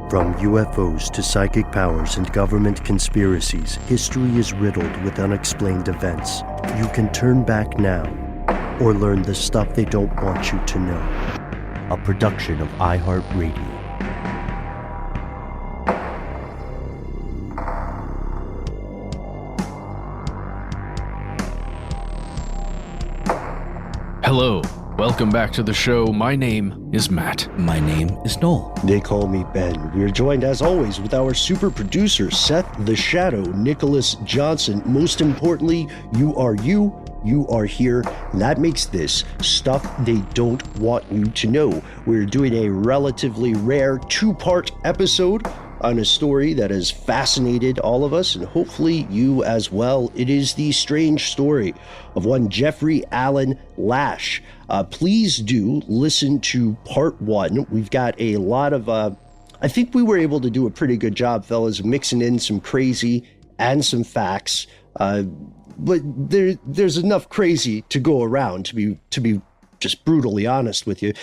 From UFOs to psychic powers and government conspiracies, history is riddled with unexplained events. You can turn back now or learn the stuff they don't want you to know. A production of iHeartRadio. Hello, welcome back to the show. My name is Matt. My name is Noel. They call me Ben. We are joined, as always, with our super producer, Seth the Shadow, Nicholas Johnson. Most importantly, you are here, and that makes this Stuff They Don't Want You to Know. We're doing a relatively rare two-part episode on a story that has fascinated all of us, and hopefully you as well. It is the strange story of one Jeffrey Alan Lash. Please do listen to part one. We've got a lot of, I think we were able to do a pretty good job, fellas, mixing in some crazy and some facts. But there's enough crazy to go around, to be just brutally honest with you.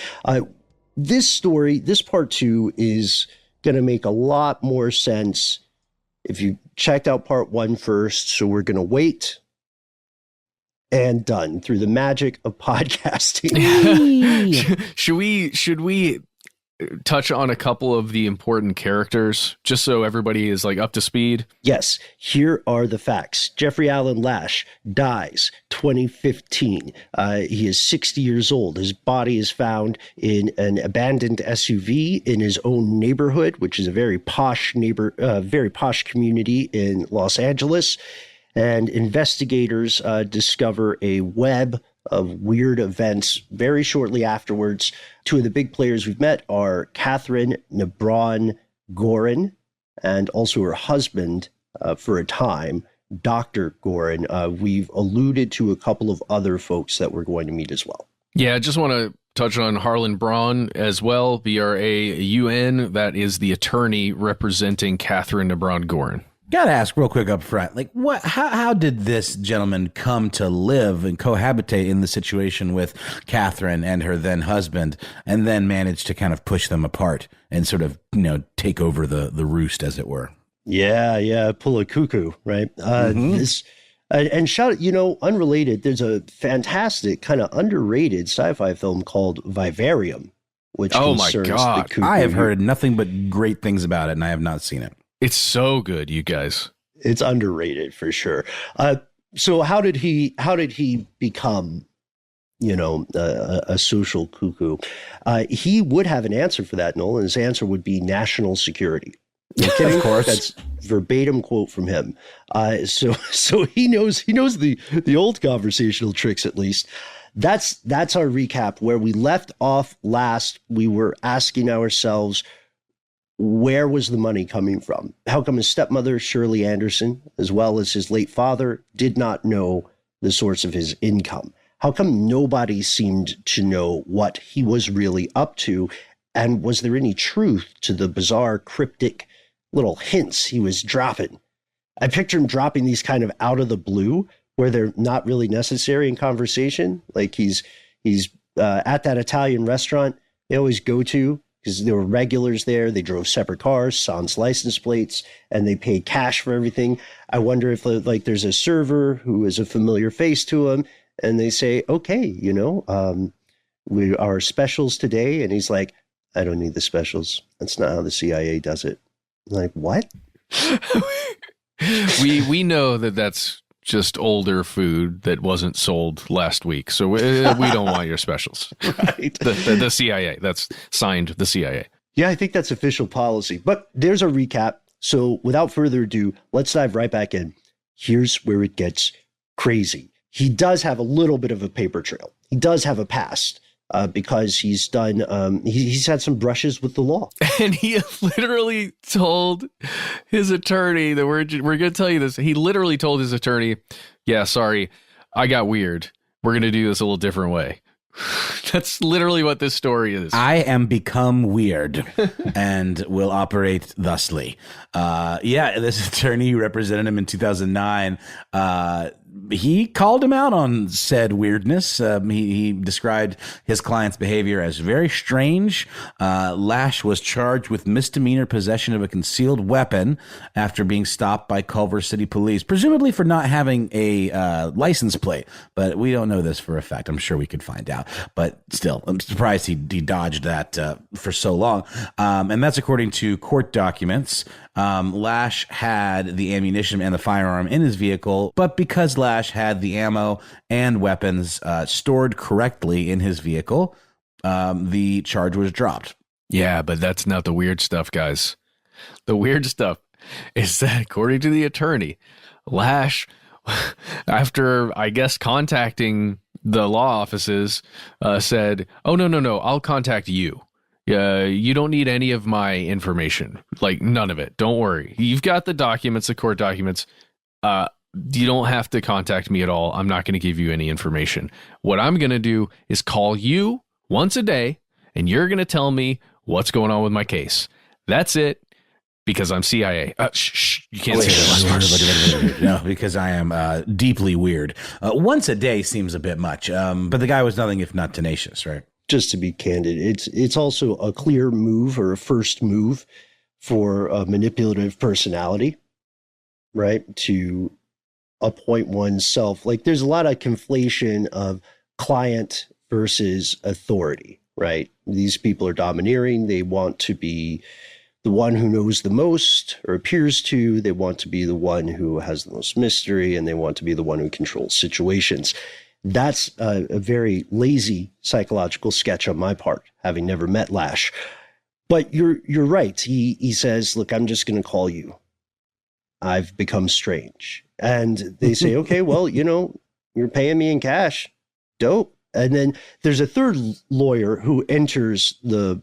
This story, this part two, is going to make a lot more sense if you checked out part one first. So we're going to wait and done through the magic of podcasting. Should we touch on a couple of the important characters just so everybody is like up to speed? Yes, here are the facts. Jeffrey Alan Lash dies 2015. He is 60 years old. His body is found in an abandoned SUV in his own neighborhood, which is a very posh community in Los Angeles. And investigators discover a web of weird events very shortly afterwards. Two of the big players we've met are Catherine Nebron-Gorin and also her husband for a time, Dr. Gorin. We've alluded to a couple of other folks that we're going to meet as well. Yeah, I just want to touch on Harlan Braun as well, BRAUN. That is the attorney representing Catherine Nebron-Gorin. Gotta ask real quick up front, like how did this gentleman come to live and cohabitate in the situation with Catherine and her then husband, and then manage to kind of push them apart and sort of, take over the roost, as it were? Yeah, pull a cuckoo, right? And shout, unrelated, there's a fantastic kind of underrated sci-fi film called Vivarium, which concerns the cuckoo. I have heard nothing but great things about it, and I have not seen it. It's so good, you guys. It's underrated for sure. So how did he become, a social cuckoo? He would have an answer for that, Noel, and his answer would be national security. Okay? Of course. That's verbatim quote from him. So he knows the old conversational tricks, at least. That's our recap. Where we left off last, we were asking ourselves, where was the money coming from? How come his stepmother, Shirley Anderson, as well as his late father, did not know the source of his income? How come nobody seemed to know what he was really up to? And was there any truth to the bizarre, cryptic little hints he was dropping? I picture him dropping these kind of out of the blue, where they're not really necessary in conversation. Like he's at that Italian restaurant they always go to, because there were regulars there. They drove separate cars, sans license plates, and they paid cash for everything. I wonder if there's a server who is a familiar face to him, and they say, okay, our specials today. And he's like, I don't need the specials. That's not how the CIA does it. I'm like, what? we know that's just older food that wasn't sold last week. So we don't want your specials. Right. The CIA. That's signed the CIA. Yeah, I think that's official policy. But there's a recap. So without further ado, let's dive right back in. Here's where it gets crazy. He does have a little bit of a paper trail. He does have a past. Because he's done, he's had some brushes with the law. And he literally told his attorney that we're going to tell you this. He literally told his attorney, yeah, sorry, I got weird. We're going to do this a little different way. That's literally what this story is. I am become weird and will operate thusly. This attorney represented him in 2009. he called him out on said weirdness. He described his client's behavior as very strange. Lash was charged with misdemeanor possession of a concealed weapon after being stopped by Culver City police, presumably for not having a license plate. But we don't know this for a fact. I'm sure we could find out. But still, I'm surprised he dodged that for so long. And that's according to court documents. Lash had the ammunition and the firearm in his vehicle, but because Lash had the ammo and weapons stored correctly in his vehicle, the charge was dropped. Yeah, but that's not the weird stuff, guys. The weird stuff is that, according to the attorney, Lash, after, I guess, contacting the law offices, said, "Oh, no, I'll contact you. You don't need any of my information. Like, none of it. Don't worry. You've got the documents, the court documents. You don't have to contact me at all. I'm not going to give you any information. What I'm going to do is call you once a day, and you're going to tell me what's going on with my case. That's it, because I'm CIA." You can't say that last part. No, because I am deeply weird. Once a day seems a bit much, but the guy was nothing if not tenacious, right? Just to be candid, it's also a clear move, or a first move, for a manipulative personality, right? To appoint oneself. Like, there's a lot of conflation of client versus authority, right? These people are domineering. They want to be the one who knows the most, or appears to. They want to be the one who has the most mystery, and they want to be the one who controls situations. That's a very lazy psychological sketch on my part, having never met Lash. But you're right. He says, "Look, I'm just going to call you. I've become strange." And they say, "Okay, well, you're paying me in cash. Dope." And then there's a third lawyer who enters the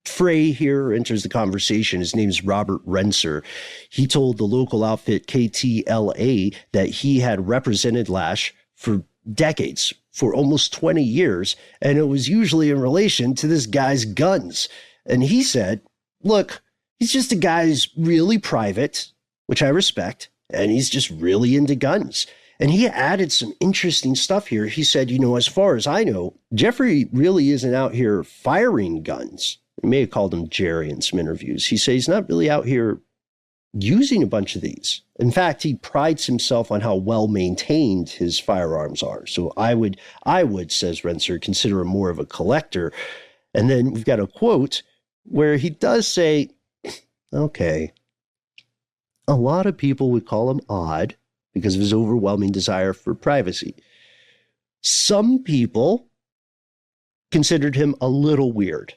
fray here, enters the conversation. His name is Robert Renser. He told the local outfit KTLA that he had represented Lash for decades, for almost 20 years, and it was usually in relation to this guy's guns. And he said, "Look, he's just a guy who's really private, which I respect, and he's just really into guns." And he added some interesting stuff here. He said, "As far as I know, Jeffrey really isn't out here firing guns." He may have called him Jerry in some interviews. He said he's not really out here using a bunch of these. In fact, he prides himself on how well maintained his firearms are. So I would, says Renser, consider him more of a collector. And then we've got a quote where he does say, "Okay, a lot of people would call him odd because of his overwhelming desire for privacy. Some people considered him a little weird."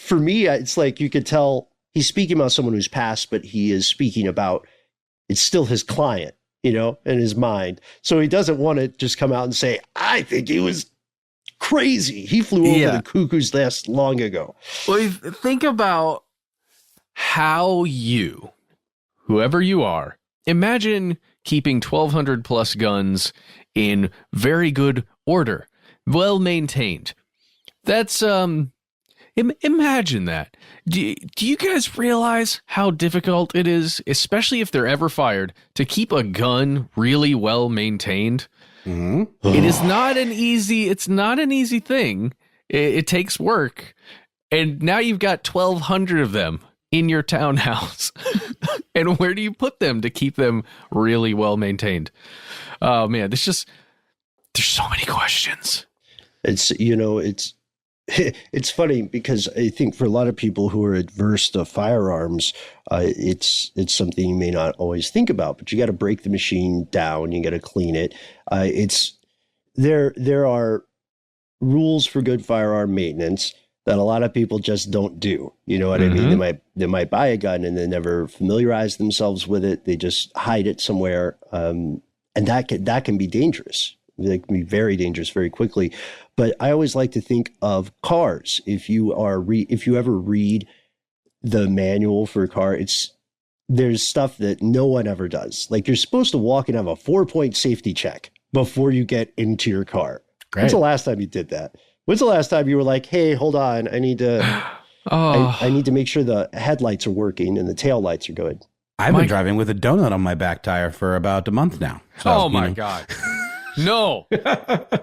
For me, it's like you could tell he's speaking about someone who's passed, but he is speaking about, it's still his client, in his mind. So he doesn't want to just come out and say, "I think he was crazy. He flew over the cuckoo's nest long ago." Well, think about how whoever you are, imagine keeping 1,200 plus guns in very good order, well maintained. That's, imagine that. Do you guys realize how difficult it is, especially if they're ever fired, to keep a gun really well maintained? Mm-hmm. It's not an easy thing. It takes work. And now you've got 1,200 of them in your townhouse. And where do you put them to keep them really well maintained? Oh man, there's so many questions. It's funny because I think for a lot of people who are adverse to firearms, it's something you may not always think about, but you got to break the machine down. You got to clean it. There are rules for good firearm maintenance that a lot of people just don't do. You know what I mean? They might buy a gun and they never familiarize themselves with it. They just hide it somewhere. And that can be dangerous. It can be very dangerous very quickly. But I always like to think of cars. If you ever read the manual for a car, there's stuff that no one ever does. Like, you're supposed to walk and have a 4-point safety check before you get into your car. Great. When's the last time you did that? When's the last time you were like, "Hey, hold on, I need to I need to make sure the headlights are working and the tail lights are good"? I've been driving with a donut on my back tire for about a month now. So, oh my God. No.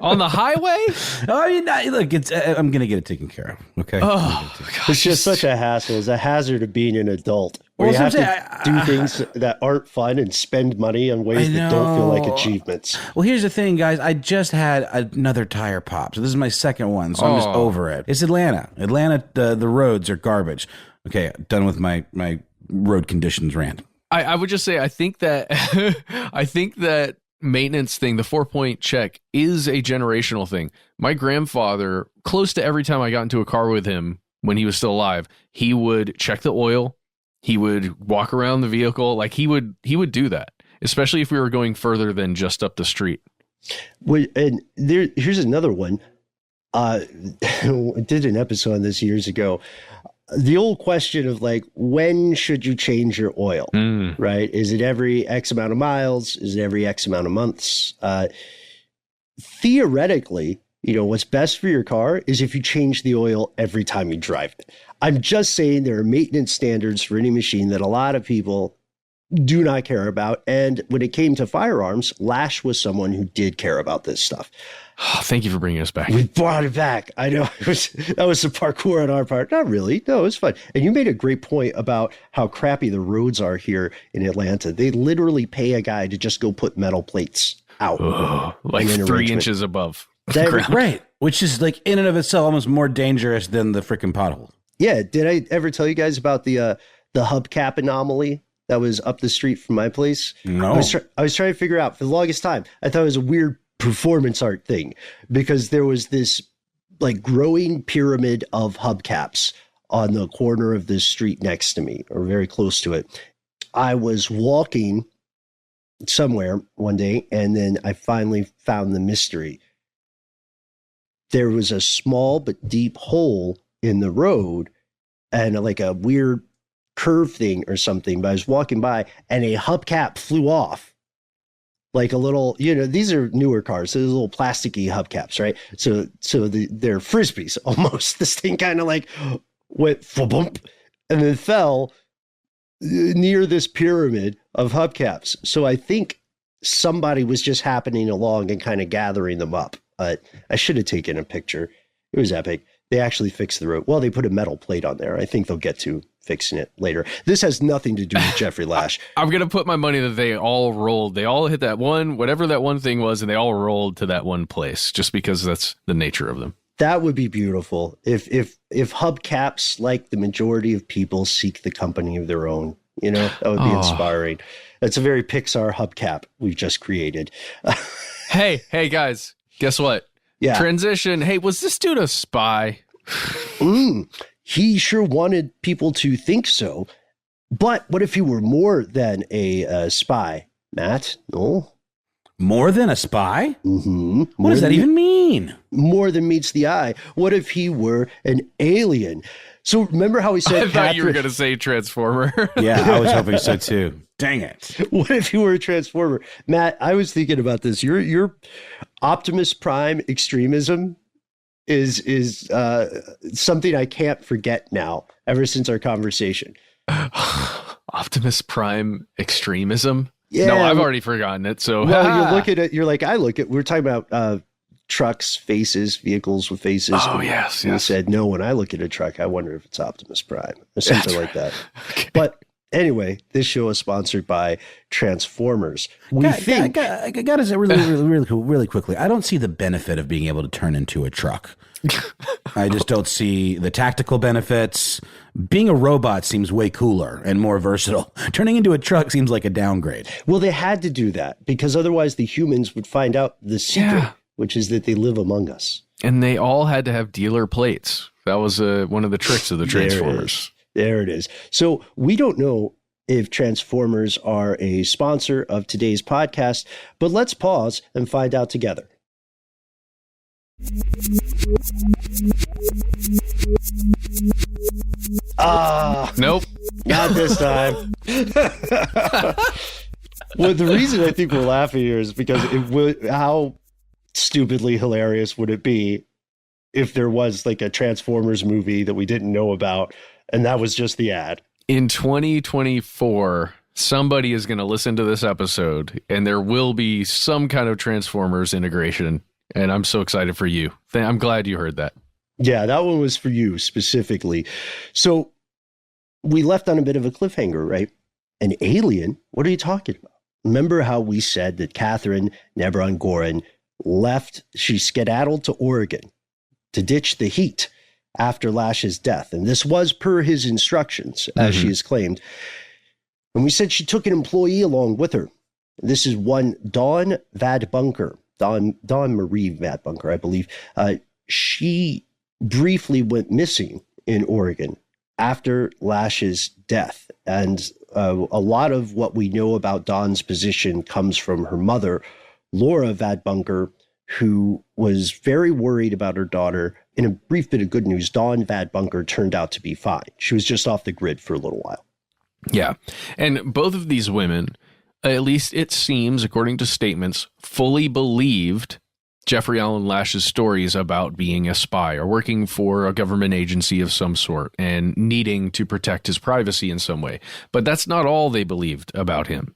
On the highway? I mean, look, I'm going to get it taken care of. Okay. Oh, gosh. It's just such a hassle. It's a hazard of being an adult. Where you have to do things that aren't fun and spend money on ways that don't feel like achievements. Well, here's the thing, guys. I just had another tire pop. So this is my second one. So I'm just over it. It's Atlanta. The roads are garbage. Okay, done with my road conditions rant. I would just say I think that maintenance thing, the 4-point check, is a generational thing. My grandfather, close to every time I got into a car with him when he was still alive, he would check the oil. He would walk around the vehicle. Like he would do that, especially if we were going further than just up the street. Well, and here's another one. I did an episode on this years ago. The old question of like, when should you change your oil, right? Is it every X amount of miles? Is it every X amount of months? Theoretically, what's best for your car is if you change the oil every time you drive it. I'm just saying there are maintenance standards for any machine that a lot of people do not care about. And when it came to firearms, Lash was someone who did care about this stuff. Oh, thank you for bringing us back. We brought it back. I know that was some parkour on our part. Not really. No, it was fun. And you made a great point about how crappy the roads are here in Atlanta. They literally pay a guy to just go put metal plates out. Like 3 inches above. Right. Which is like in and of itself almost more dangerous than the freaking pothole. Yeah. Did I ever tell you guys about the hubcap anomaly that was up the street from my place? No. I was trying to figure out for the longest time. I thought it was a weird performance art thing because there was this like growing pyramid of hubcaps on the corner of the street next to me or very close to it. I was walking somewhere one day and then I finally found the mystery. There was a small but deep hole in the road and like a weird curve thing or something, but I was walking by and a hubcap flew off. Like a little, these are newer cars, so there's little plasticky hubcaps, right? So they're Frisbees almost. This thing kind of like went bump and then fell near this pyramid of hubcaps. So I think somebody was just happening along and kind of gathering them up. I should have taken a picture. It was epic. They actually fixed the road. Well, they put a metal plate on there. I think they'll get to fixing it later. This has nothing to do with Jeffrey Lash. I'm going to put my money that they all rolled. They all hit that one, whatever that one thing was, and they all rolled to that one place just because that's the nature of them. That would be beautiful. If hubcaps, like the majority of people, seek the company of their own, that would be inspiring. That's a very Pixar hubcap we've just created. Hey, guys, guess what? Yeah. Transition. Hey, was this dude a spy? He sure wanted people to think so. But what if he were more than a spy, Matt? No? More than a spy? Mm-hmm. What does that even mean? More than meets the eye. What if he were an alien? So remember how we said I thought you were going to say Transformer. Yeah, I was hoping so too. Dang it. What if you were a Transformer? Matt, I was thinking about this. Your Optimus Prime extremism is something I can't forget now, ever since our conversation. Optimus Prime extremism? Yeah. No, I've already forgotten it. So you look at it, you're like, we're talking about trucks, faces, vehicles with faces. Oh, yes. You said, no, when I look at a truck, I wonder if it's Optimus Prime or something like that. Okay. But anyway, this show is sponsored by Transformers. I got to say really quickly, I don't see the benefit of being able to turn into a truck. I just don't see the tactical benefits. Being a robot seems way cooler and more versatile. Turning into a truck seems like a downgrade. Well, they had to do that because otherwise the humans would find out the secret, which is that they live among us. And they all had to have dealer plates. That was one of the tricks of the Transformers. There it is. So we don't know if Transformers are a sponsor of today's podcast, but let's pause and find out together. Nope. Not this time. Well, the reason I think we're laughing here is because how stupidly hilarious would it be if there was like a Transformers movie that we didn't know about and that was just the ad? In 2024, somebody is going to listen to this episode and there will be some kind of Transformers integration. And I'm so excited for you. I'm glad you heard that. Yeah, that one was for you specifically. So we left on a bit of a cliffhanger, right? An alien? What are you talking about? Remember how we said that Catherine Nebron Gorin left, she skedaddled to Oregon to ditch the heat after Lash's death. And this was per his instructions, as she has claimed. And we said she took an employee along with her. This is one Dawn Vadbunker, Dawn Marie Vadbunker, I believe. She briefly went missing in Oregon after Lash's death. And a lot of what we know about Dawn's position comes from her mother, Laura Vadbunker, who was very worried about her daughter. In a brief bit of good news, Dawn Vadbunker turned out to be fine. She was just off the grid for a little while. Yeah. And both of these women, at least it seems, according to statements, fully believed Jeffrey Alan Lash's stories about being a spy or working for a government agency of some sort and needing to protect his privacy in some way. But that's not all they believed about him.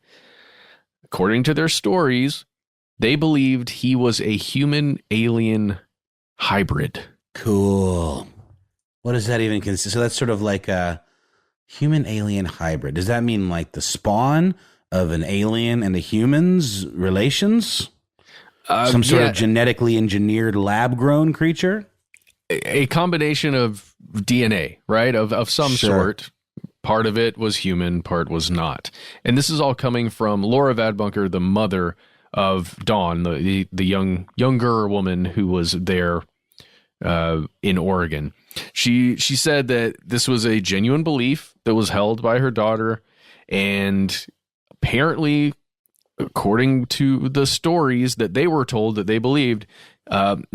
According to their stories, they believed he was a human-alien hybrid. Cool. What does that even consist? So that's sort of like a human-alien hybrid. Does that mean like the spawn of an alien and a human's relations? Some sort of genetically engineered lab-grown creature? A combination of DNA, right? Of some sort. Part of it was human, part was not. And this is all coming from Laura Vadbunker, the mother of Dawn, the younger woman who was there in Oregon. She said that this was a genuine belief that was held by her daughter, and apparently, according to the stories that they were told that they believed,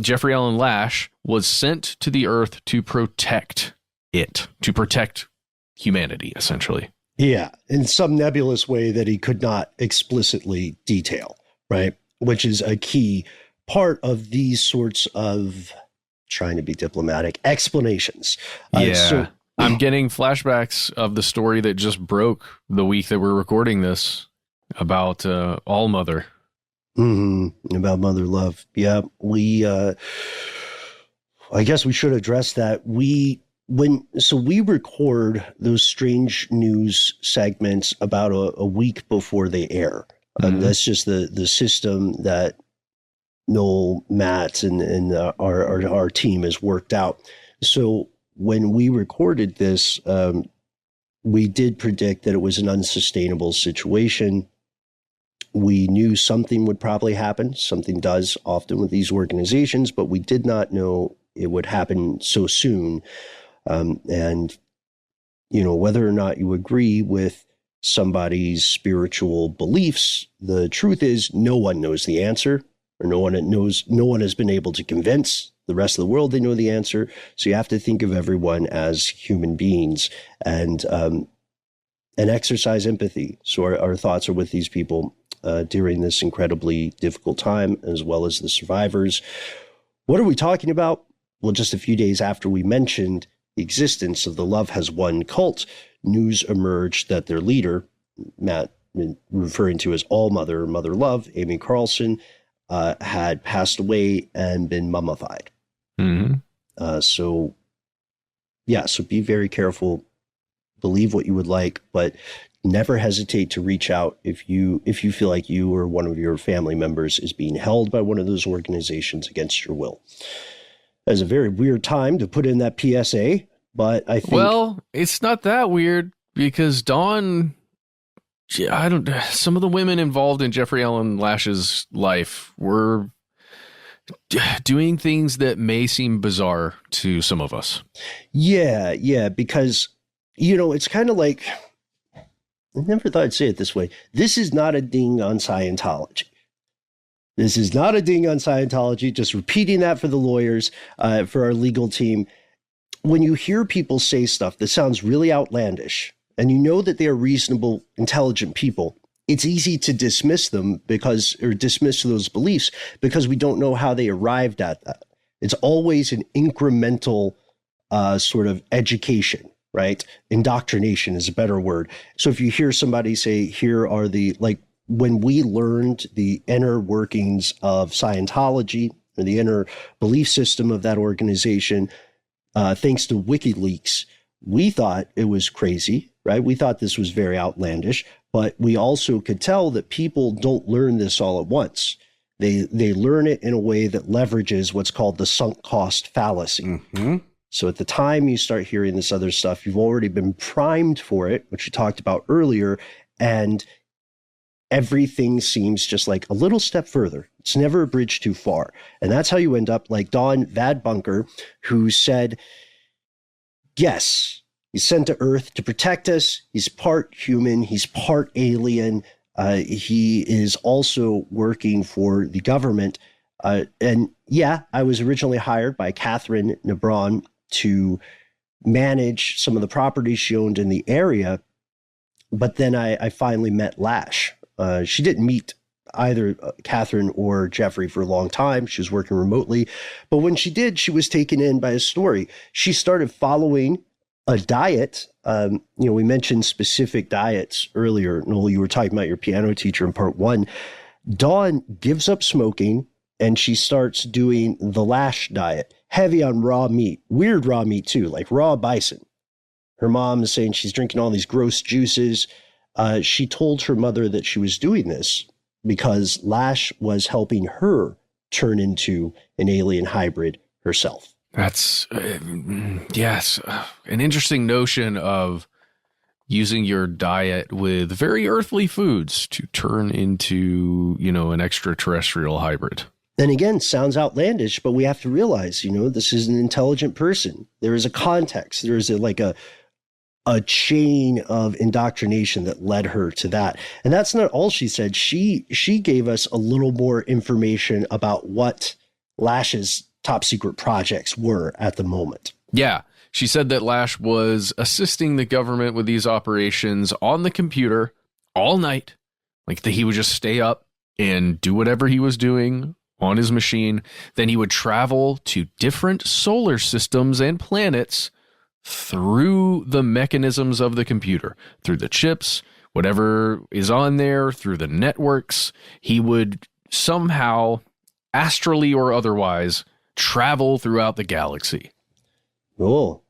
Jeffrey Alan Lash was sent to the Earth to protect it, to protect humanity, essentially. Yeah, in some nebulous way that he could not explicitly detail, right? Which is a key part of these sorts of, trying to be diplomatic, explanations. So, I'm getting flashbacks of the story that just broke the week that we're recording this about All Mother. About mother love. Yeah, I guess we should address that. We record those strange news segments about a week before they air. That's just the system that Noel, Matt, and our team has worked out. So when we recorded this, we did predict that it was an unsustainable situation. We knew something would probably happen. Something does often with these organizations, but we did not know it would happen so soon. And, whether or not you agree with somebody's spiritual beliefs, the truth is no one knows the answer, or no one has been able to convince the rest of the world they know the answer. So you have to think of everyone as human beings and exercise empathy. So our thoughts are with these people during this incredibly difficult time, as well as the survivors. What are we talking about? Well, just a few days after we mentioned the existence of the Love Has Won cult, news emerged that their leader, Matt referring to as All Mother, Mother Love, Amy Carlson, had passed away and been mummified. So be very careful. Believe what you would like, but never hesitate to reach out if you feel like you or one of your family members is being held by one of those organizations against your will. It's a very weird time to put in that PSA, but I think... Well, it's not that weird because Dawn... some of the women involved in Jeffrey Alan Lash's life were doing things that may seem bizarre to some of us. Yeah, because, it's kind of like... I never thought I'd say it this way. This is not a ding on Scientology. This is not a ding on Scientology. Just repeating that for the lawyers, for our legal team. When you hear people say stuff that sounds really outlandish, and you know that they are reasonable, intelligent people, it's easy to dismiss them dismiss those beliefs because we don't know how they arrived at that. It's always an incremental sort of education, right? Indoctrination is a better word. So if you hear somebody say, here are like when we learned the inner workings of Scientology or the inner belief system of that organization, thanks to WikiLeaks, we thought it was crazy, right? We thought this was very outlandish, but we also could tell that people don't learn this all at once. They learn it in a way that leverages what's called the sunk cost fallacy. Mm-hmm. So at the time you start hearing this other stuff, you've already been primed for it, which you talked about earlier, and everything seems just like a little step further. It's never a bridge too far. And that's how you end up like Don Vadbunker, who said, yes, he's sent to Earth to protect us. He's part human. He's part alien. He is also working for the government. And yeah, I was originally hired by Catherine Nebron to manage some of the properties she owned in the area. But then I finally met Lash. She didn't meet either Catherine or Jeffrey for a long time. She was working remotely. But when she did, she was taken in by a story. She started following a diet. We mentioned specific diets earlier. Noel, you were talking about your piano teacher in part 1. Dawn gives up smoking and she starts doing the Lash diet, heavy on raw meat, weird raw meat too, like raw bison. Her mom is saying she's drinking all these gross juices. She told her mother that she was doing this because Lash was helping her turn into an alien hybrid herself. That's, yes, an interesting notion of using your diet with very earthly foods to turn into, an extraterrestrial hybrid. And again, sounds outlandish, but we have to realize, this is an intelligent person. There is a context. There is a chain of indoctrination that led her to that. And that's not all she said. She gave us a little more information about what Lash's top secret projects were at the moment. Yeah. She said that Lash was assisting the government with these operations on the computer all night. Like that he would just stay up and do whatever he was doing on his machine. Then he would travel to different solar systems and planets through the mechanisms of the computer, through the chips, whatever is on there, through the networks. He would somehow, astrally or otherwise, travel throughout the galaxy. Oh,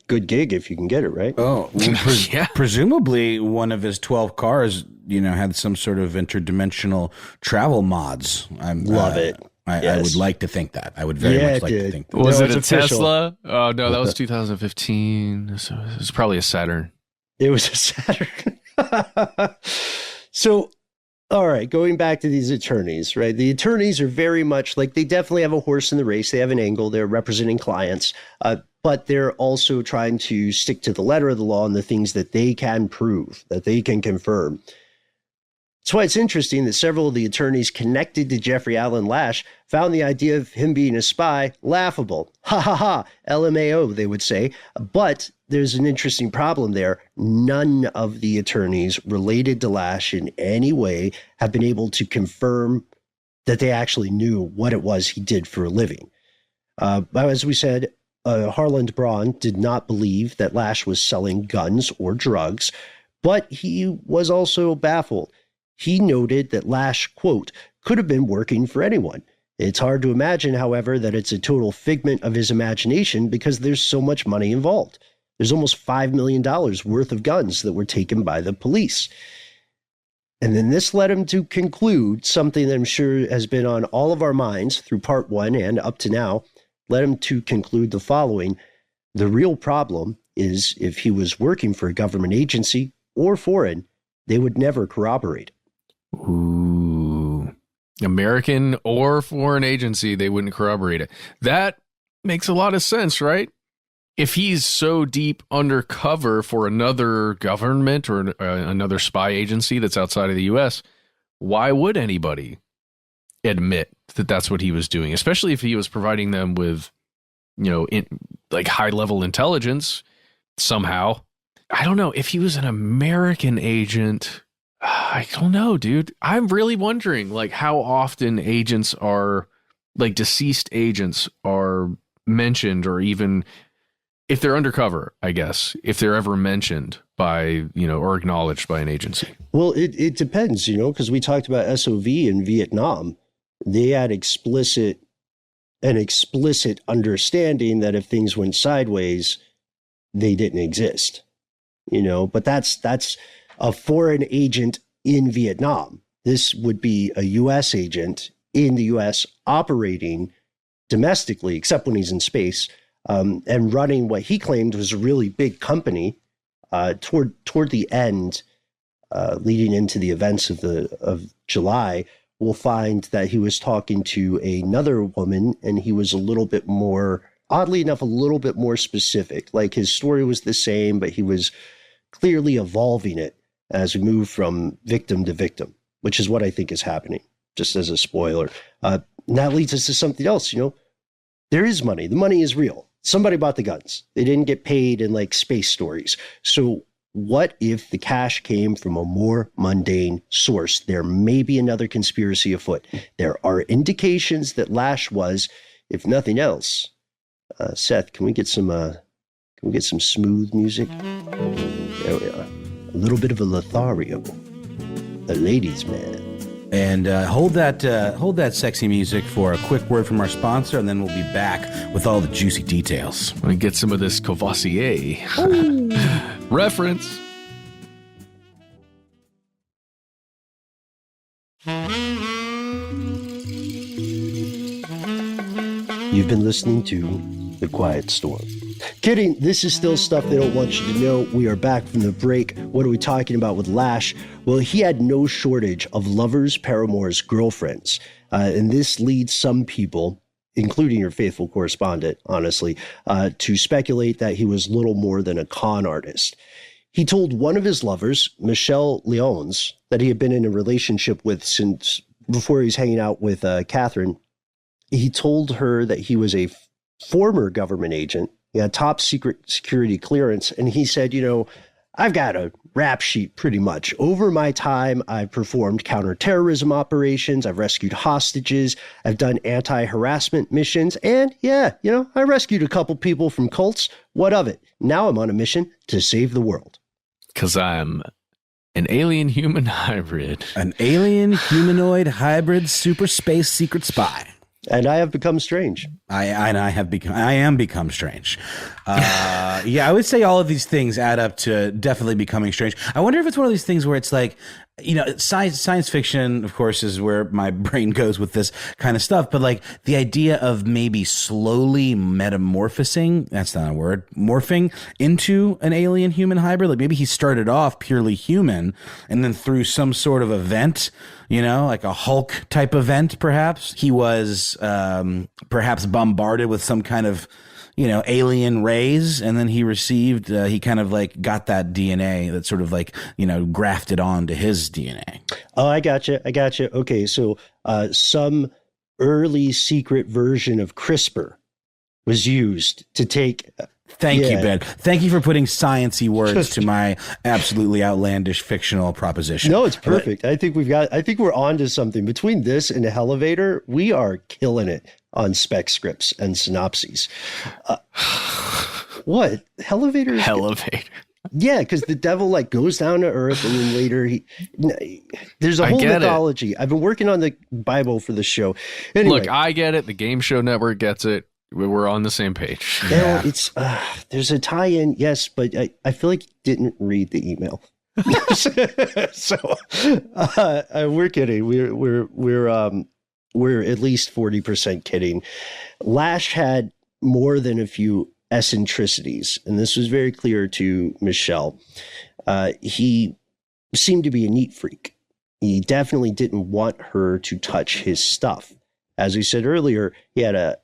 good gig if you can get it, right? Oh, well, yeah. Presumably one of his 12 cars, had some sort of interdimensional travel mods. Love it. I would like to think that. I would very much like to think that. Was it a official. Tesla? Oh, no, that was 2015. So it was probably a Saturn. It was a Saturn. So, all right, going back to these attorneys, right? The attorneys are very much like they definitely have a horse in the race. They have an angle. They're representing clients, but they're also trying to stick to the letter of the law and the things that they can prove, that they can confirm. That's why it's interesting that several of the attorneys connected to Jeffrey Alan Lash found the idea of him being a spy laughable. Ha ha ha, LMAO, they would say. But there's an interesting problem there. None of the attorneys related to Lash in any way have been able to confirm that they actually knew what it was he did for a living. As we said, Harland Braun did not believe that Lash was selling guns or drugs, but he was also baffled. He noted that Lash, quote, could have been working for anyone. It's hard to imagine, however, that it's a total figment of his imagination because there's so much money involved. There's almost $5 million worth of guns that were taken by the police. And then this led him to conclude something that I'm sure has been on all of our minds through part 1 and up to now, led him to conclude the following. The real problem is if he was working for a government agency or foreign, they would never corroborate. Ooh. American or foreign agency, they wouldn't corroborate it. That makes a lot of sense, right? If he's so deep undercover for another government or another spy agency that's outside of the U.S., why would anybody admit that that's what he was doing? Especially if he was providing them with, high-level intelligence somehow. I don't know. If he was an American agent, I don't know, dude. I'm really wondering, how often agents are, deceased agents are mentioned or even if they're undercover, I guess, if they're ever mentioned by, or acknowledged by an agency. Well, it depends, because we talked about SOV in Vietnam. They had an explicit understanding that if things went sideways, they didn't exist, but that's a foreign agent in Vietnam. This would be a U.S. agent in the U.S. operating domestically, except when he's in space, and running what he claimed was a really big company. Toward the end, leading into the events of July, we'll find that he was talking to another woman, and he was a little bit more, oddly enough, a little bit more specific. Like his story was the same, but he was clearly evolving it as we move from victim to victim, which is what I think is happening, just as a spoiler. And that leads us to something else, There is money. The money is real. Somebody bought the guns. They didn't get paid in like space stories. So what if the cash came from a more mundane source? There may be another conspiracy afoot. There are indications that Lash was, if nothing else. Seth, can we get some smooth music? There we are. A little bit of a Lothario, a ladies' man. And hold that sexy music for a quick word from our sponsor, and then we'll be back with all the juicy details. And get some of this Courvoisier reference. You've been listening to The Quiet Storm. Kidding, this is still stuff they don't want you to know. We are back from the break. What are we talking about with Lash? Well, he had no shortage of lovers, paramours, girlfriends. And this leads some people, including your faithful correspondent, honestly, to speculate that he was little more than a con artist. He told one of his lovers, Michelle Leons, that he had been in a relationship with since before he was hanging out with Catherine. He told her that he was a former government agent. He had top secret security clearance. And he said, I've got a rap sheet pretty much. Over my time, I've performed counterterrorism operations. I've rescued hostages. I've done anti-harassment missions. And I rescued a couple people from cults. What of it? Now I'm on a mission to save the world. 'Cause I'm an alien human hybrid. An alien humanoid hybrid super space secret spy. And I have become strange. I am become strange. I would say all of these things add up to definitely becoming strange. I wonder if it's one of these things where it's like, science fiction, of course, is where my brain goes with this kind of stuff. But like the idea of maybe slowly metamorphosing, that's not a word, morphing into an alien human hybrid. Like maybe he started off purely human and then through some sort of event, like a Hulk type event, perhaps he was perhaps bombarded with some kind of alien rays, and then he received, he kind of like got that DNA that sort of like, grafted onto his DNA. Oh, I gotcha. Okay, so some early secret version of CRISPR was used to take... Thank you, Ben. Thank you for putting science-y words to my absolutely outlandish fictional proposition. No, it's perfect. I think we're on to something. Between this and Elevator, we are killing it on spec scripts and synopses. What? Elevator? Yeah, because the devil like goes down to earth, and then later there's a whole mythology. I've been working on the Bible for the show. Anyway, look, I get it. The Game Show Network gets it. We're on the same page. Yeah. It's there's a tie-in, yes, but I feel like you didn't read the email. So we're kidding. We're at least 40% kidding. Lash had more than a few eccentricities, and this was very clear to Michelle. He seemed to be a neat freak. He definitely didn't want her to touch his stuff. As we said earlier, he had a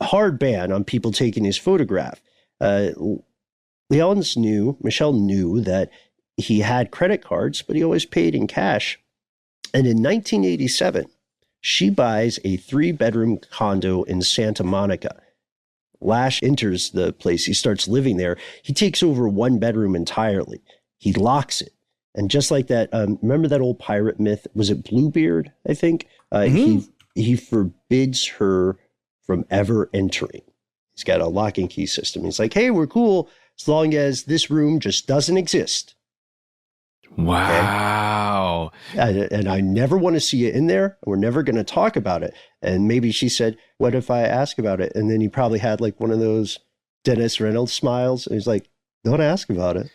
hard ban on people taking his photograph. Michelle knew that he had credit cards, but he always paid in cash. And in 1987, she buys a 3-bedroom condo in Santa Monica. Lash enters the place. He starts living there. He takes over 1 bedroom entirely. He locks it. And just like that, remember that old pirate myth? Was it Bluebeard, I think? He forbids her from ever entering. He's got a lock and key system. He's like, hey, we're cool as long as this room just doesn't exist. Wow. Okay? And I never want to see you in there. We're never going to talk about it. And maybe she said, what if I ask about it? And then he probably had like one of those Dennis Reynolds smiles. And he's like, don't ask about it.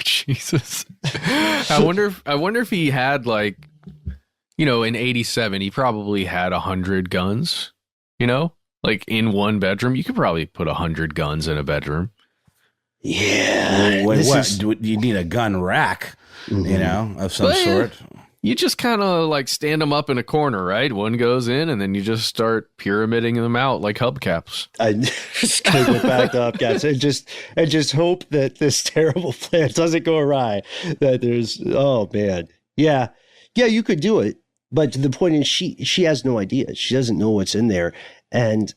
Jesus. I wonder if he had like, you know, in 87, he probably had 100 guns, you know, like in one bedroom. You could probably put 100 guns in a bedroom. Yeah. Do you need a gun rack, you know, of some sort? You just kind of like stand them up in a corner, right? One goes in and then you just start pyramiding them out like hubcaps. I just gonna go back to hubcaps and just hope that this terrible plan doesn't go awry. That there's, oh man. Yeah, you could do it. But the point is she has no idea. She doesn't know what's in there. And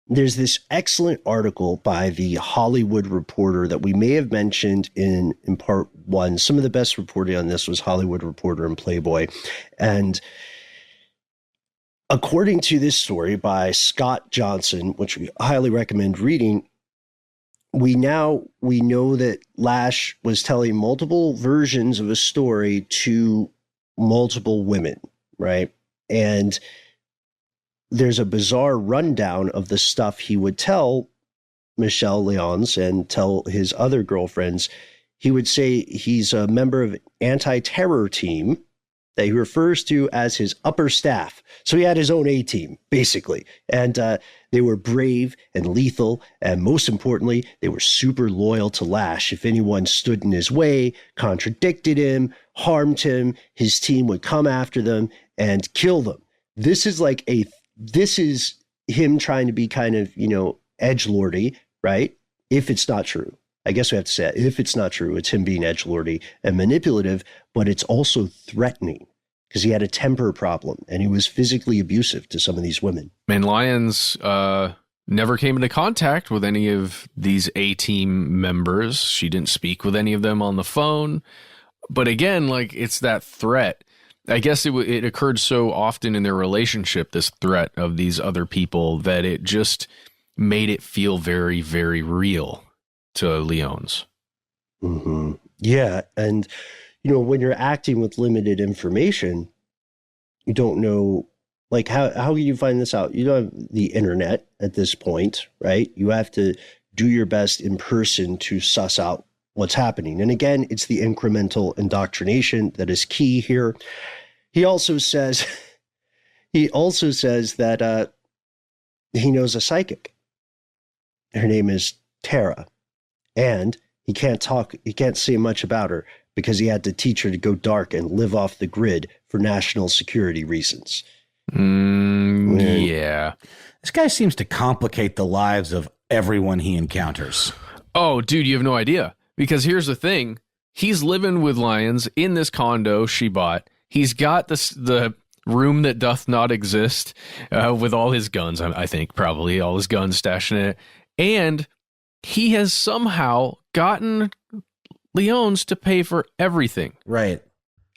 there's this excellent article by the Hollywood Reporter that we may have mentioned in part one. Some of the best reporting on this was Hollywood Reporter and Playboy. And according to this story by Scott Johnson, which we highly recommend reading, we know that Lash was telling multiple versions of a story to multiple women, right? And there's a bizarre rundown of the stuff he would tell Michelle Lyons and tell his other girlfriends. He would say he's a member of an anti-terror team that he refers to as his upper staff. So he had his own A-team, basically. And they were brave and lethal. And most importantly, they were super loyal to Lash. If anyone stood in his way, contradicted him, harmed him, his team would come after them and kill them. This is him trying to be kind of, you know, edgelordy, right? If it's not true. I guess we have to say it. If it's not true, it's him being edgelordy and manipulative, but it's also threatening because he had a temper problem and he was physically abusive to some of these women. And Lyons never came into contact with any of these A-team members. She didn't speak with any of them on the phone. But again, like, it's that threat. I guess it occurred so often in their relationship, this threat of these other people, that it just made it feel very, very real to Lyons. Mm-hmm. Yeah. And, you know, when you're acting with limited information, you don't know, like, how can you find this out? You don't have the internet at this point, right? You have to do your best in person to suss out what's happening. And again, it's the incremental indoctrination that is key here. He also says that he knows a psychic. Her name is Tara. And he can't say much about her because he had to teach her to go dark and live off the grid for national security reasons. Yeah. This guy seems to complicate the lives of everyone he encounters. Oh, dude, you have no idea. Because here's the thing. He's living with Lyons in this condo she bought. He's got the room that doth not exist with all his guns, I think, probably all his guns stashed in it. And he has somehow gotten Lyons to pay for everything. Right.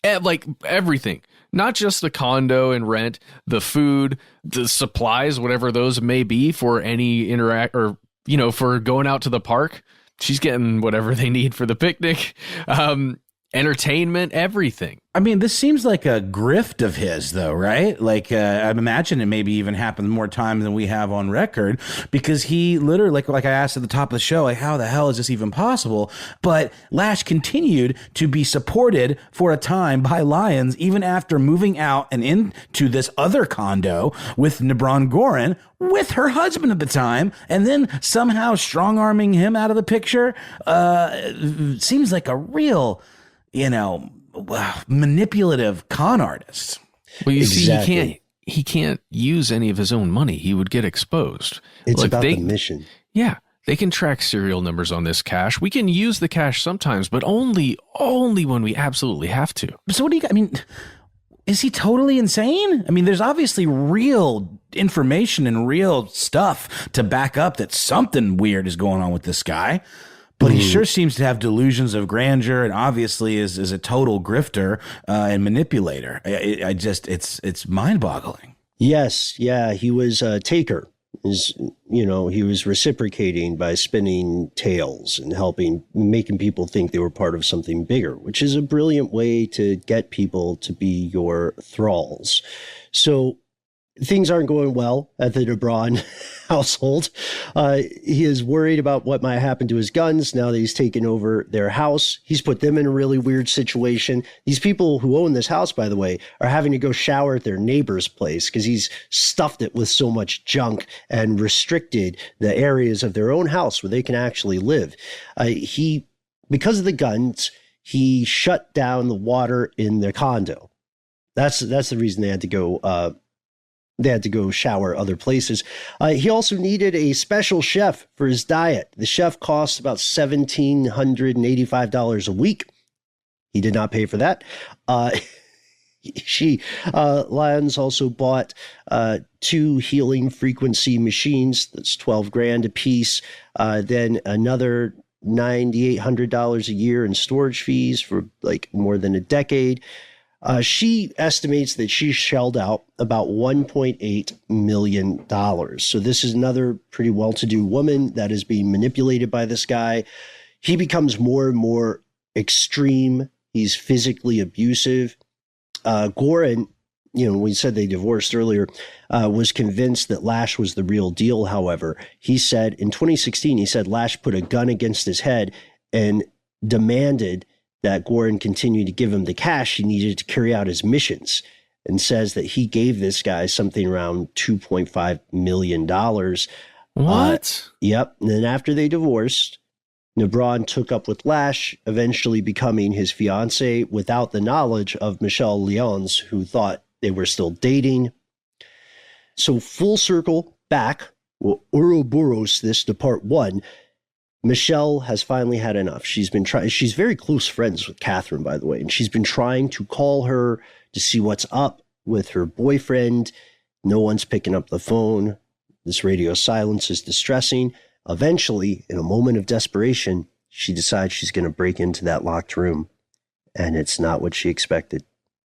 Like everything. Not just the condo and rent, the food, the supplies, whatever those may be for any or, you know, for going out to the park. She's getting whatever they need for the picnic, entertainment, everything. I mean, this seems like a grift of his, though, right? Like, I imagine it maybe even happened more times than we have on record, because he literally, like I asked at the top of the show, like, how the hell is this even possible? But Lash continued to be supported for a time by Lyons, even after moving out and into this other condo with Nebron Gorin, with her husband at the time, and then somehow strong-arming him out of the picture. Seems like a real, you know, manipulative con artist. Well, you see, he can't use any of his own money. He would get exposed. It's like about the mission. Yeah. They can track serial numbers on this cash. We can use the cash sometimes, but only when we absolutely have to. So what do you, I mean, is he totally insane? I mean, there's obviously real information and real stuff to back up that something weird is going on with this guy. But he sure seems to have delusions of grandeur, and obviously is a total grifter and manipulator. It's mind-boggling. Yes, yeah, he was a taker. He was reciprocating by spinning tales and making people think they were part of something bigger, which is a brilliant way to get people to be your thralls. So things aren't going well at the Nebron household. He is worried about what might happen to his guns now that he's taken over their house. He's put them in a really weird situation. These people who own this house, by the way, are having to go shower at their neighbor's place because he's stuffed it with so much junk and restricted the areas of their own house where they can actually live. Because of the guns, he shut down the water in their condo. That's the reason they had to go shower other places. He also needed a special chef for his diet. The chef cost about $1,785 a week. He did not pay for that. Lyons also bought 2 healing frequency machines. That's $12,000 a piece. Then another $9,800 a year in storage fees for like more than a decade. She estimates that she shelled out about $1.8 million. So this is another pretty well-to-do woman that is being manipulated by this guy. He becomes more and more extreme. He's physically abusive. Gorin, we said they divorced earlier, was convinced that Lash was the real deal. However, he said in 2016, he said Lash put a gun against his head and demanded that Gorin continued to give him the cash he needed to carry out his missions, and says that he gave this guy something around $2.5 million. What? Yep. And then after they divorced, Nebron took up with Lash, eventually becoming his fiance without the knowledge of Michelle Lyons, who thought they were still dating. So full circle back, Ouroboros this to part 1. Michelle has finally had enough. She's very close friends with Catherine, by the way, and she's been trying to call her to see what's up with her boyfriend. No one's picking up the phone. This radio silence is distressing. Eventually, in a moment of desperation, she decides she's going to break into that locked room, and it's not what she expected.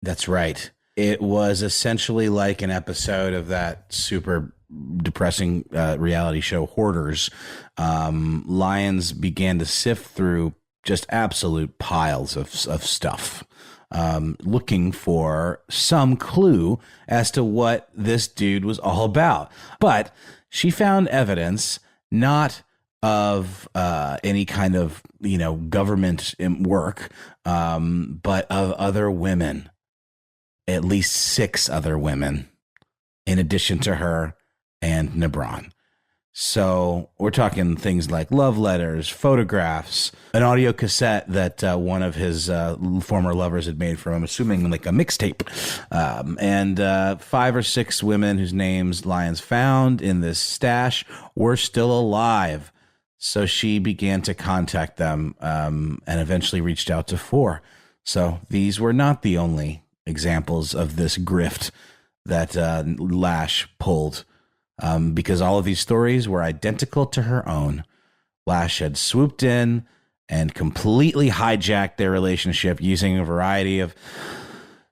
That's right. It was essentially like an episode of that super depressing reality show Hoarders. Lyons began to sift through just absolute piles of stuff, looking for some clue as to what this dude was all about. But she found evidence not of any kind of government work, but of other women, at least 6 other women, in addition to her and Nebron. So we're talking things like love letters, photographs, an audio cassette that one of his former lovers had made for him, assuming like a mixtape, and 5 or 6 women whose names Lyons found in this stash were still alive. So she began to contact them and eventually reached out to 4. So these were not the only examples of this grift that Lash pulled. Because all of these stories were identical to her own. Lash had swooped in and completely hijacked their relationship using a variety of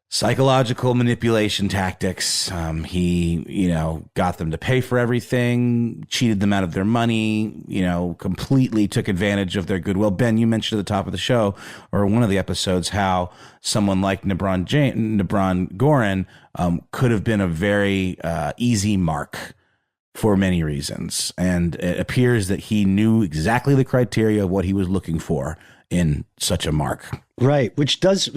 psychological manipulation tactics. He, got them to pay for everything, cheated them out of their money, completely took advantage of their goodwill. Ben, you mentioned at the top of the show, or one of the episodes, how someone like Nebron Gorin could have been a very easy mark for many reasons. And it appears that he knew exactly the criteria of what he was looking for in such a mark. Right, which does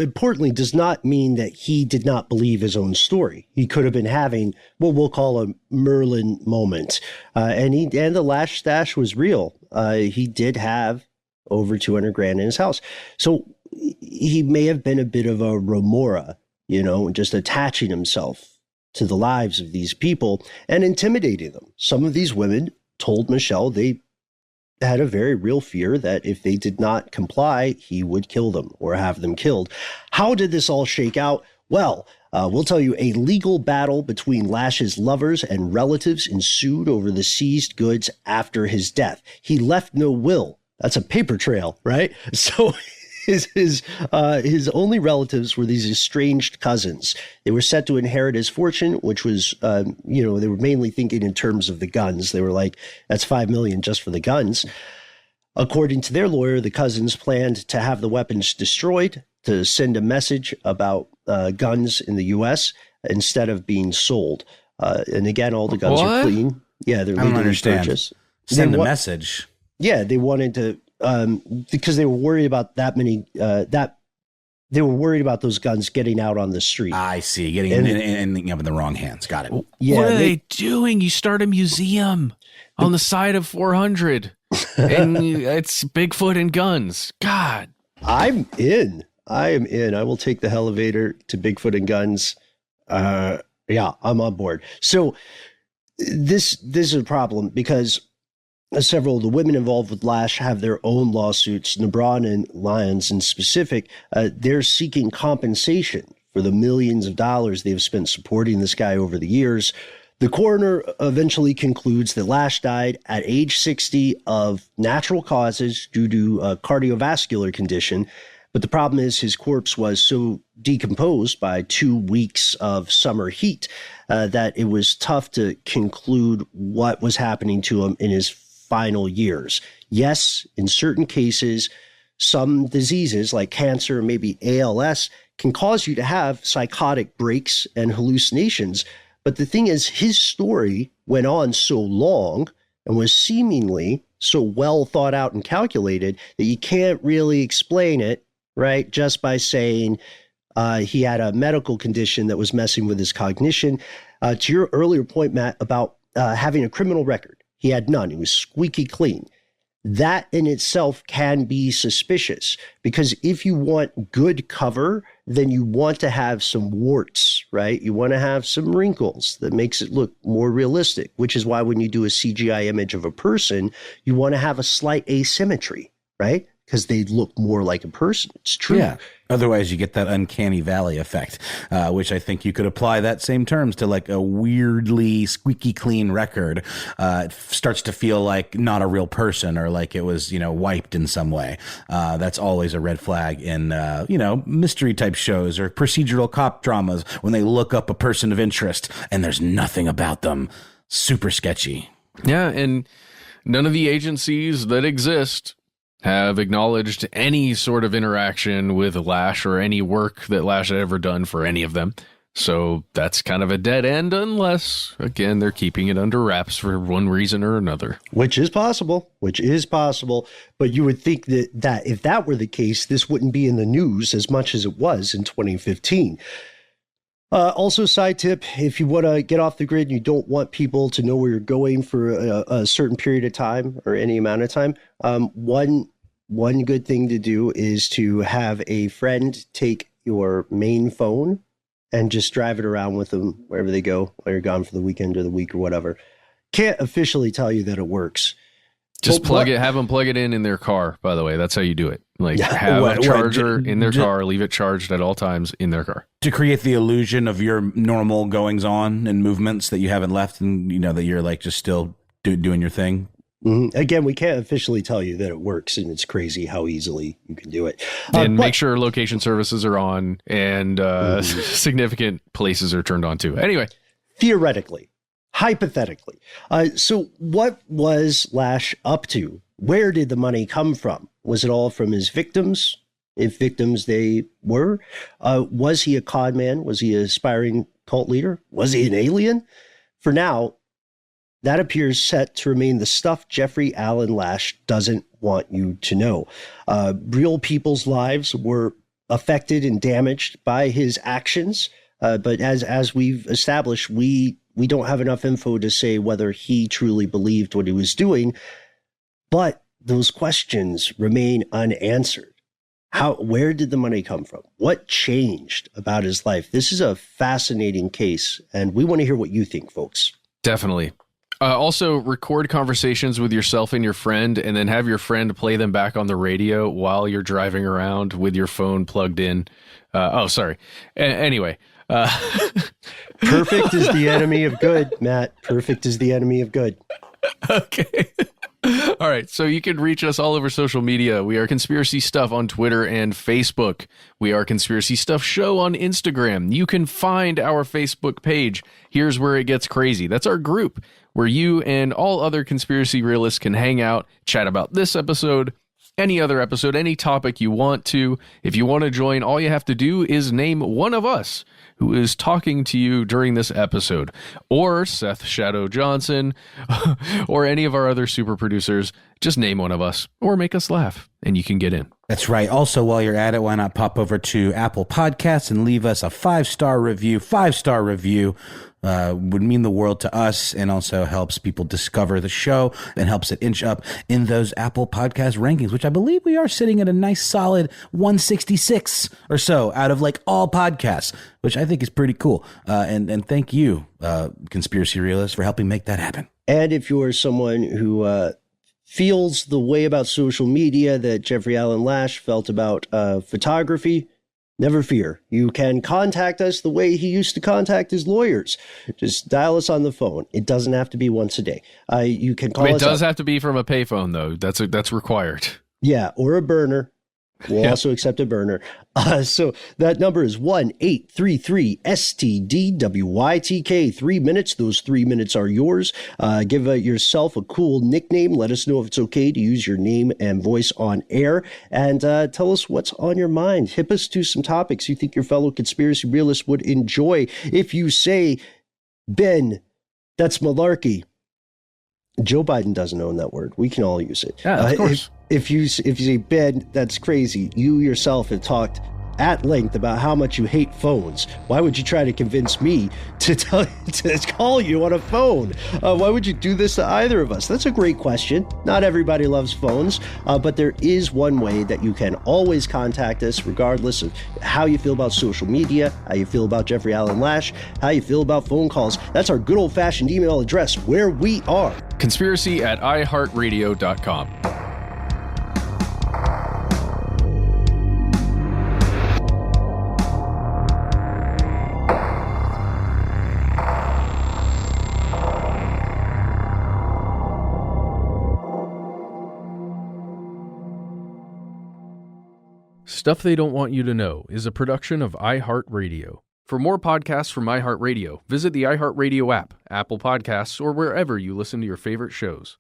not mean that he did not believe his own story. He could have been having what we'll call a Merlin moment. And the Lash stash was real. He did have over $200,000 in his house. So he may have been a bit of a remora, just attaching himself to the lives of these people and intimidating them. Some of these women told Michelle they had a very real fear that if they did not comply, he would kill them or have them killed. How did this all shake out? Well, we'll tell you, a legal battle between Lash's lovers and relatives ensued over the seized goods after his death. He left no will. That's a paper trail, right? So his only relatives were these estranged cousins. They were set to inherit his fortune, which was, they were mainly thinking in terms of the guns. They were like, that's $5 million just for the guns. According to their lawyer, the cousins planned to have the weapons destroyed to send a message about guns in the U.S. instead of being sold. And again, all the guns are clean. Yeah, they're legally purchased. Send a message. Yeah, they wanted to, because they were worried about they were worried about those guns getting out on the street. I see, getting ending up in the wrong hands. Got it. Yeah, what are they doing? You start a museum on the side of 400, and it's Bigfoot and guns. God, I'm in. I am in. I will take the elevator to Bigfoot and guns. Yeah, I'm on board. So this is a problem because several of the women involved with Lash have their own lawsuits. Nebron and Lyons in specific, they're seeking compensation for the millions of dollars they've spent supporting this guy over the years. The coroner eventually concludes that Lash died at age 60 of natural causes due to a cardiovascular condition. But the problem is his corpse was so decomposed by 2 weeks of summer heat that it was tough to conclude what was happening to him in his final years. Yes, in certain cases, some diseases like cancer, maybe ALS, can cause you to have psychotic breaks and hallucinations. But the thing is, his story went on so long and was seemingly so well thought out and calculated that you can't really explain it, right, just by saying he had a medical condition that was messing with his cognition. To your earlier point, Matt, about having a criminal record, he had none. He was squeaky clean. That in itself can be suspicious because if you want good cover, then you want to have some warts, right? You want to have some wrinkles that makes it look more realistic, which is why when you do a CGI image of a person, you want to have a slight asymmetry, right? Because they look more like a person. It's true. Yeah. Otherwise, you get that uncanny valley effect, which I think you could apply that same terms to like a weirdly squeaky clean record. It starts to feel like not a real person or like it was, wiped in some way. That's always a red flag in, mystery type shows or procedural cop dramas when they look up a person of interest and there's nothing about them. Super sketchy. Yeah. And none of the agencies that exist have acknowledged any sort of interaction with Lash or any work that Lash had ever done for any of them. So that's kind of a dead end unless, again, they're keeping it under wraps for one reason or another. Which is possible. But you would think that if that were the case, this wouldn't be in the news as much as it was in 2015. Also, side tip, if you want to get off the grid and you don't want people to know where you're going for a certain period of time or any amount of time, one good thing to do is to have a friend take your main phone and just drive it around with them wherever they go while you're gone for the weekend or the week or whatever. Can't officially tell you that it works. Just have them plug it in their car, by the way. That's how you do it. Have a charger in their car, leave it charged at all times in their car. To create the illusion of your normal goings on and movements that you haven't left and, that you're like just still doing your thing. Mm-hmm. Again, we can't officially tell you that it works, and it's crazy how easily you can do it. And make sure location services are on and significant places are turned on too. Anyway. Theoretically. Hypothetically. So what was Lash up to? Where did the money come from? Was it all from his victims? If victims they were? Was he a con man? Was he an aspiring cult leader? Was he an alien? For now, that appears set to remain the stuff Jeffrey Alan Lash doesn't want you to know. Real people's lives were affected and damaged by his actions. But as we've established, we don't have enough info to say whether he truly believed what he was doing, but those questions remain unanswered. Where did the money come from? What changed about his life? This is a fascinating case, and we want to hear what you think, folks. Definitely. Also, record conversations with yourself and your friend, and then have your friend play them back on the radio while you're driving around with your phone plugged in. Anyway. Perfect is the enemy of good, Matt. Perfect is the enemy of good. Okay. All right, so you can reach us all over social media. We are Conspiracy Stuff on Twitter and Facebook. We are Conspiracy Stuff Show on Instagram. You can find our Facebook page. Here's Where It Gets Crazy. That's our group where you and all other conspiracy realists can hang out, chat about this episode, any other episode, any topic you want to. If you want to join, all you have to do is name one of us who is talking to you during this episode, or Seth Shadow Johnson, or any of our other super producers. Just name one of us, or make us laugh, and you can get in. That's right. Also, while you're at it, why not pop over to Apple Podcasts and leave us a 5-star review. 5-star review would mean the world to us, and also helps people discover the show and helps it inch up in those Apple Podcast rankings, which I believe we are sitting at a nice solid 166 or so out of like all podcasts, which I think is pretty cool. And thank you, Conspiracy Realists, for helping make that happen. And if you're someone who feels the way about social media that Jeffrey Alan Lash felt about photography, never fear. You can contact us the way he used to contact his lawyers. Just dial us on the phone. It doesn't have to be once a day. You can call us. It does have to be from a payphone, though. That's required. Yeah, or a burner. We'll also accept a burner. So that number is 1-833-STDWYTK. 3 minutes. Those 3 minutes are yours. Give yourself a cool nickname. Let us know if it's okay to use your name and voice on air. And tell us what's on your mind. Hip us to some topics you think your fellow conspiracy realists would enjoy. If you say, Ben, that's malarkey, Joe Biden doesn't own that word. We can all use it. Yeah, of course. If you say, Ben, that's crazy, you yourself have talked at length about how much you hate phones. Why would you try to convince me to call you on a phone? Why would you do this to either of us? That's a great question. Not everybody loves phones, but there is one way that you can always contact us, regardless of how you feel about social media, how you feel about Jeffrey Alan Lash, how you feel about phone calls. That's our good old-fashioned email address, where we are. Conspiracy@iheartradio.com. Stuff They Don't Want You to Know is a production of iHeartRadio. For more podcasts from iHeartRadio, visit the iHeartRadio app, Apple Podcasts, or wherever you listen to your favorite shows.